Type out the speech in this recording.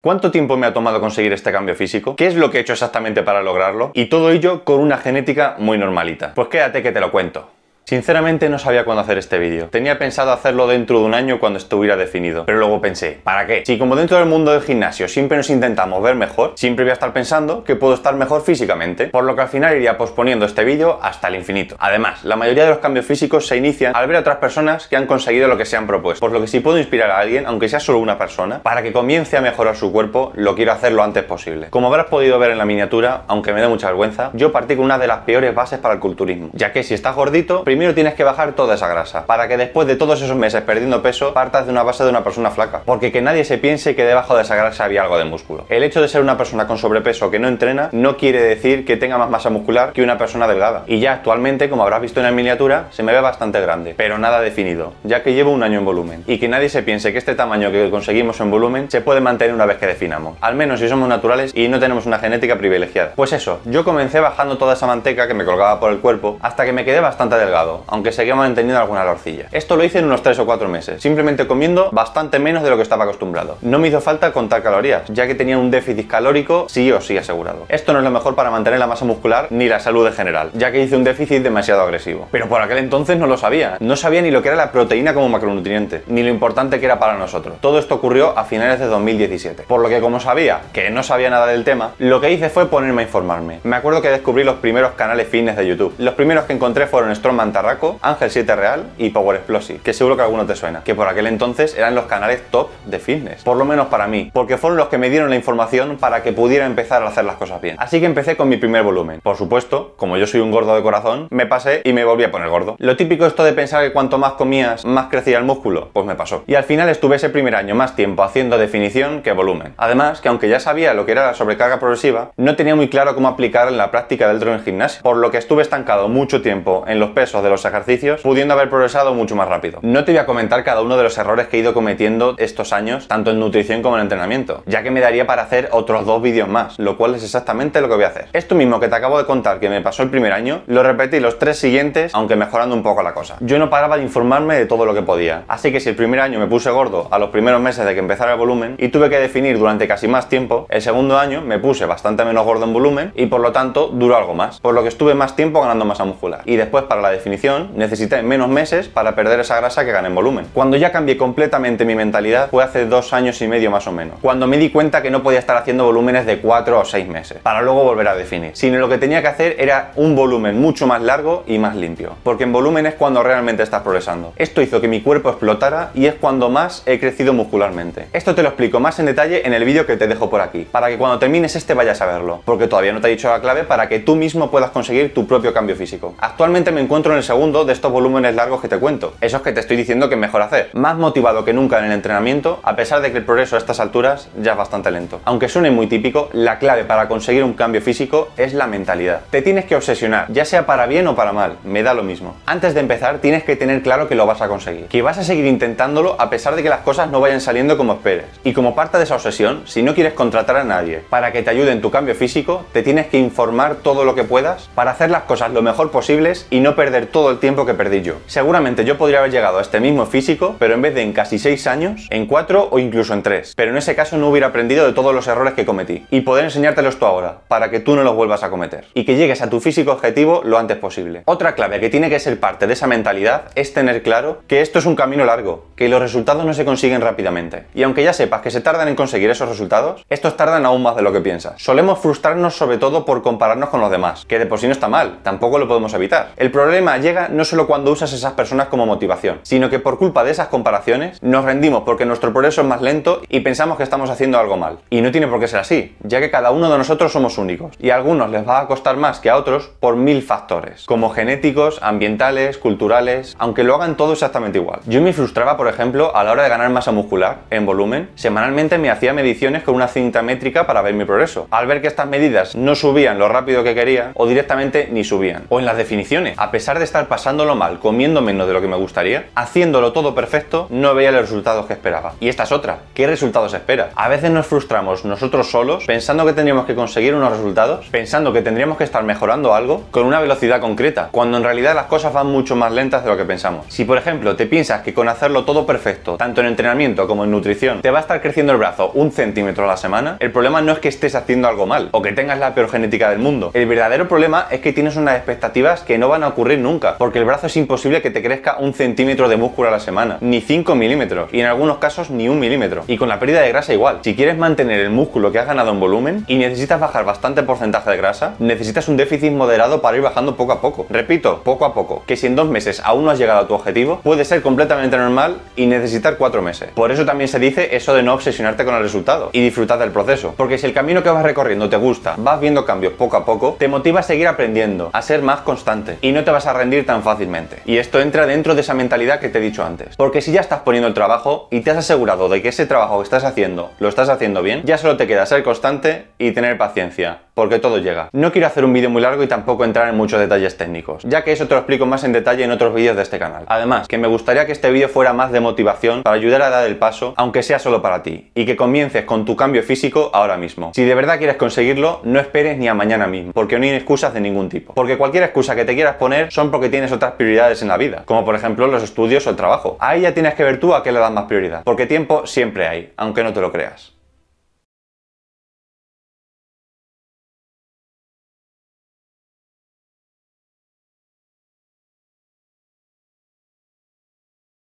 ¿Cuánto tiempo me ha tomado conseguir este cambio físico? ¿Qué es lo que he hecho exactamente para lograrlo? Y todo ello con una genética muy normalita. Pues quédate que te lo cuento. Sinceramente no sabía cuándo hacer este vídeo. Tenía pensado hacerlo dentro de un año cuando estuviera definido, pero luego pensé, ¿para qué? Si como dentro del mundo del gimnasio siempre nos intentamos ver mejor, siempre voy a estar pensando que puedo estar mejor físicamente, por lo que al final iría posponiendo este vídeo hasta el infinito. Además, la mayoría de los cambios físicos se inician al ver a otras personas que han conseguido lo que se han propuesto, por lo que si puedo inspirar a alguien, aunque sea solo una persona, para que comience a mejorar su cuerpo, lo quiero hacer lo antes posible. Como habrás podido ver en la miniatura, aunque me dé mucha vergüenza, yo partí con una de las peores bases para el culturismo, ya que si estás gordito, primero tienes que bajar toda esa grasa, para que después de todos esos meses perdiendo peso, partas de una base de una persona flaca, porque que nadie se piense que debajo de esa grasa había algo de músculo. El hecho de ser una persona con sobrepeso que no entrena, no quiere decir que tenga más masa muscular que una persona delgada, y ya actualmente, como habrás visto en la miniatura, se me ve bastante grande, pero nada definido, ya que llevo un año en volumen, y que nadie se piense que este tamaño que conseguimos en volumen se puede mantener una vez que definamos, al menos si somos naturales y no tenemos una genética privilegiada. Pues eso, yo comencé bajando toda esa manteca que me colgaba por el cuerpo hasta que me quedé bastante delgado, aunque seguía manteniendo alguna lorcilla. Esto lo hice en unos 3 o 4 meses, simplemente comiendo bastante menos de lo que estaba acostumbrado. No me hizo falta contar calorías, ya que tenía un déficit calórico sí o sí asegurado. Esto no es lo mejor para mantener la masa muscular ni la salud en general, ya que hice un déficit demasiado agresivo. Pero por aquel entonces no lo sabía. No sabía ni lo que era la proteína como macronutriente, ni lo importante que era para nosotros. Todo esto ocurrió a finales de 2017. Por lo que como sabía que no sabía nada del tema, lo que hice fue ponerme a informarme. Me acuerdo que descubrí los primeros canales fitness de YouTube. Los primeros que encontré fueron Strongman Tarraco, Ángel 7 Real y Power Explosive, que seguro que alguno te suena, que por aquel entonces eran los canales top de fitness, por lo menos para mí, porque fueron los que me dieron la información para que pudiera empezar a hacer las cosas bien. Así que empecé con mi primer volumen. Por supuesto, como yo soy un gordo de corazón, me pasé y me volví a poner gordo. Lo típico esto de pensar que cuanto más comías, más crecía el músculo, pues me pasó. Y al final estuve ese primer año más tiempo haciendo definición que volumen. Además, que aunque ya sabía lo que era la sobrecarga progresiva, no tenía muy claro cómo aplicar en la práctica dentro del gimnasio, por lo que estuve estancado mucho tiempo en los pesos de los ejercicios, pudiendo haber progresado mucho más rápido. No te voy a comentar cada uno de los errores que he ido cometiendo estos años, tanto en nutrición como en entrenamiento, ya que me daría para hacer otros 2 vídeos más, lo cual es exactamente lo que voy a hacer. Esto mismo que te acabo de contar que me pasó el primer año, lo repetí los 3 siguientes, aunque mejorando un poco la cosa. Yo no paraba de informarme de todo lo que podía, así que si el primer año me puse gordo a los primeros meses de que empezara el volumen y tuve que definir durante casi más tiempo, el segundo año me puse bastante menos gordo en volumen y por lo tanto duró algo más, por lo que estuve más tiempo ganando masa muscular. Y después para la definición necesité menos meses para perder esa grasa que gané en volumen. Cuando ya cambié completamente mi mentalidad fue hace 2 años y medio más o menos, cuando me di cuenta que no podía estar haciendo volúmenes de 4 o 6 meses para luego volver a definir, sino lo que tenía que hacer era un volumen mucho más largo y más limpio, porque en volumen es cuando realmente estás progresando. Esto hizo que mi cuerpo explotara y es cuando más he crecido muscularmente. Esto te lo explico más en detalle en el vídeo que te dejo por aquí, para que cuando termines este vayas a verlo, porque todavía no te he dicho la clave para que tú mismo puedas conseguir tu propio cambio físico. Actualmente me encuentro en el segundo de estos volúmenes largos que te cuento, esos que te estoy diciendo que es mejor hacer, más motivado que nunca en el entrenamiento, a pesar de que el progreso a estas alturas ya es bastante lento. Aunque suene muy típico, la clave para conseguir un cambio físico es la mentalidad. Te tienes que obsesionar, ya sea para bien o para mal, me da lo mismo. Antes de empezar tienes que tener claro que lo vas a conseguir, que vas a seguir intentándolo a pesar de que las cosas no vayan saliendo como esperes. Y como parte de esa obsesión, si no quieres contratar a nadie para que te ayude en tu cambio físico, te tienes que informar todo lo que puedas para hacer las cosas lo mejor posibles y no perder todo el tiempo que perdí yo. Seguramente yo podría haber llegado a este mismo físico, pero en vez de en casi 6 años, en 4 o incluso en 3. Pero en ese caso no hubiera aprendido de todos los errores que cometí y poder enseñártelos tú ahora, para que tú no los vuelvas a cometer y que llegues a tu físico objetivo lo antes posible. Otra clave que tiene que ser parte de esa mentalidad es tener claro que esto es un camino largo, que los resultados no se consiguen rápidamente. Y aunque ya sepas que se tardan en conseguir esos resultados, estos tardan aún más de lo que piensas. Solemos frustrarnos sobre todo por compararnos con los demás, que de por sí no está mal, tampoco lo podemos evitar. El problema llega no solo cuando usas esas personas como motivación, sino que por culpa de esas comparaciones nos rendimos porque nuestro progreso es más lento y pensamos que estamos haciendo algo mal. Y no tiene por qué ser así, ya que cada uno de nosotros somos únicos y a algunos les va a costar más que a otros por 1000 factores, como genéticos, ambientales, culturales, aunque lo hagan todo exactamente igual. Yo me frustraba, por ejemplo, a la hora de ganar masa muscular en volumen. Semanalmente me hacía mediciones con una cinta métrica para ver mi progreso. Al ver que estas medidas no subían lo rápido que quería o directamente ni subían. O en las definiciones, a pesar de estar pasándolo mal, comiendo menos de lo que me gustaría, haciéndolo todo perfecto, no veía los resultados que esperaba. Y esta es otra, ¿qué resultados espera? A veces nos frustramos nosotros solos pensando que tendríamos que conseguir unos resultados, pensando que tendríamos que estar mejorando algo con una velocidad concreta, cuando en realidad las cosas van mucho más lentas de lo que pensamos. Si por ejemplo te piensas que con hacerlo todo perfecto, tanto en entrenamiento como en nutrición, te va a estar creciendo el brazo 1 centímetro a la semana, el problema no es que estés haciendo algo mal o que tengas la peor genética del mundo. El verdadero problema es que tienes unas expectativas que no van a ocurrir nunca, porque el brazo es imposible que te crezca 1 centímetro de músculo a la semana, ni 5 milímetros, y en algunos casos ni 1 milímetro. Y con la pérdida de grasa igual. Si quieres mantener el músculo que has ganado en volumen y necesitas bajar bastante porcentaje de grasa, necesitas un déficit moderado para ir bajando poco a poco. Repito, poco a poco, que si en 2 meses aún no has llegado a tu objetivo, puede ser completamente normal y necesitar 4 meses. Por eso también se dice eso de no obsesionarte con el resultado y disfrutar del proceso, porque si el camino que vas recorriendo te gusta, vas viendo cambios poco a poco, te motiva a seguir aprendiendo, a ser más constante y no te vas a rendir tan fácilmente. Y esto entra dentro de esa mentalidad que te he dicho antes, porque si ya estás poniendo el trabajo y te has asegurado de que ese trabajo que estás haciendo lo estás haciendo bien, ya solo te queda ser constante y tener paciencia, porque todo llega. No quiero hacer un vídeo muy largo y tampoco entrar en muchos detalles técnicos, ya que eso te lo explico más en detalle en otros vídeos de este canal. Además, que me gustaría que este vídeo fuera más de motivación para ayudar a dar el paso, aunque sea solo para ti, y que comiences con tu cambio físico ahora mismo. Si de verdad quieres conseguirlo, no esperes ni a mañana mismo, porque no hay excusas de ningún tipo. Porque cualquier excusa que te quieras poner son porque tienes otras prioridades en la vida, como por ejemplo los estudios o el trabajo. Ahí ya tienes que ver tú a qué le das más prioridad, porque tiempo siempre hay, aunque no te lo creas.